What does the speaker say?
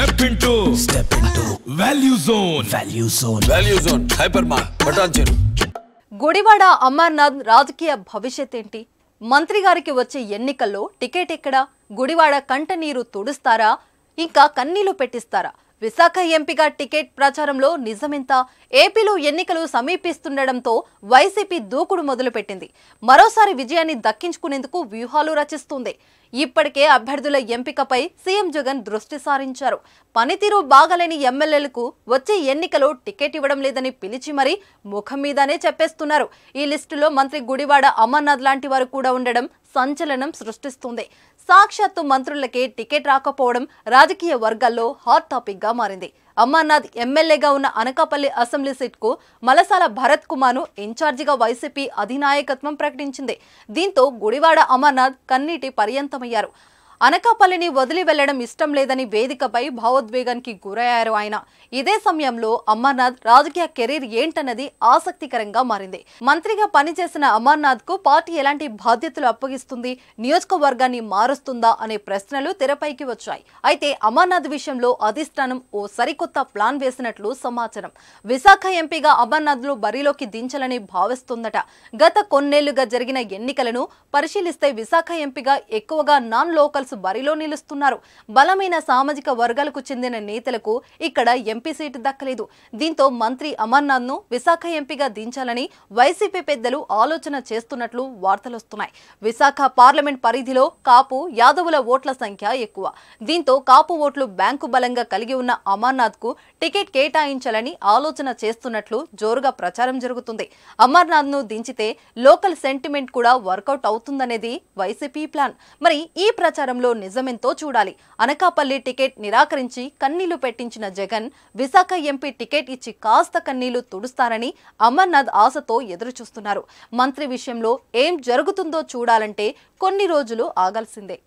Step into Value Zone. Value Zone. Hypermart. Patancheru. Gudivada Amarnath రాజకీయ భవిష్యత్ ఏంటి? మంత్రి గారికి వచ్చే ఎన్నికల్లో టికెట్ ఎక్కడా? గుడివాడ కంట నీరు తుడుస్తారా? ఇంకా కన్నీళ్లు పెట్టిస్తారా? విశాఖ ఎంపీగా టికెట్ ప్రచారంలో నిజమెంత? ఏపీలో ఎన్నికలు సమీపిస్తుండడంతో వైసీపీ దూకుడు మొదలుపెట్టింది. మరోసారి విజయాన్ని దక్కించుకునేందుకు వ్యూహాలు రచిస్తుంది. ఇప్పటికే అభ్యర్థుల ఎంపికపై సీఎం జగన్ దృష్టి సారించారు. పనితీరు బాగలేని ఎమ్మెల్యేలకు వచ్చే ఎన్నికలో టికెట్ ఇవ్వడం లేదని పిలిచి మరీ ముఖం మీదనే చెప్పేస్తున్నారు. ఈ లిస్టులో మంత్రి గుడివాడ అమర్నాథ్ లాంటి వారు కూడా ఉండడం సంచలనం సృష్టిస్తుంది. సాక్షాత్తు మంత్రులకే టికెట్ రాకపోవడం రాజకీయ వర్గాల్లో హాట్ టాపిక్ గా మారింది. అమర్నాథ్ ఎమ్మెల్యేగా ఉన్న అనకాపల్లి అసెంబ్లీ సీట్కు మలసాల భరత్ కుమార్ను ఇన్ఛార్జిగా వైసీపీ అధినాయకత్వం ప్రకటించింది. దీంతో గుడివాడ అమర్నాథ్ కన్నీటి పర్యంతమయ్యారు. అనకాపల్లిని వదిలి వెళ్లడం ఇష్టం లేదని వేదికపై భావోద్వేగానికి గురయ్యారు ఆయన. ఇదే సమయంలో అమర్నాథ్ రాజకీయ కెరీర్ ఏంటన్నది ఆసక్తికరంగా మారింది. మంత్రిగా పనిచేసిన అమర్నాథ్ కు పార్టీ ఎలాంటి బాధ్యతలు అప్పగిస్తుంది, నియోజకవర్గాన్ని మారుస్తుందా అనే ప్రశ్నలు తెరపైకి వచ్చాయి. అయితే అమర్నాథ్ విషయంలో అధిష్టానం ఓ సరికొత్త ప్లాన్ వేసినట్లు సమాచారం. విశాఖ ఎంపీగా అమర్నాథ్ ను బరిలోకి దించాలని భావిస్తుందట. గత కొన్నేళ్లుగా జరిగిన ఎన్నికలను పరిశీలిస్తే విశాఖ ఎంపీగా ఎక్కువగా నాన్ లోకల్స్ బరిలో నిలుస్తున్నారు. బలమైన సామాజిక వర్గాలకు చెందిన నేతలకు ఇక్కడ ఎంపీ సీటు దక్కలేదు. దీంతో మంత్రి అమర్నాథ్ ను విశాఖ ఎంపీగా దించాలని వైసీపీ పెద్దలు ఆలోచన చేస్తున్నట్లు వార్తలొస్తున్నాయి. విశాఖ పార్లమెంట్ పరిధిలో కాపు యాదవుల ఓట్ల సంఖ్య ఎక్కువ. దీంతో కాపు ఓట్లు బ్యాంకు బలంగా కలిగి ఉన్న అమర్నాథ్ కు టికెట్ కేటాయించాలని ఆలోచన చేస్తున్నట్లు జోరుగా ప్రచారం జరుగుతుంది. అమర్నాథ్ ను దించితే లోకల్ సెంటిమెంట్ కూడా వర్కౌట్ అవుతుందనేది వైసీపీ ప్లాన్. మరి ఈ ప్రచారం నిజమెంతో చూడాలి. అనకాపల్లి టికెట్ నిరాకరించి కన్నీళ్లు పెట్టించిన జగన్ విశాఖ ఎంపీ టికెట్ ఇచ్చి కాస్త కన్నీళ్లు తుడుస్తారని అమర్నాథ్ ఆశతో ఎదురుచూస్తున్నారు. మంత్రి విషయంలో ఏం జరుగుతుందో చూడాలంటే కొన్ని రోజులు ఆగాల్సిందే.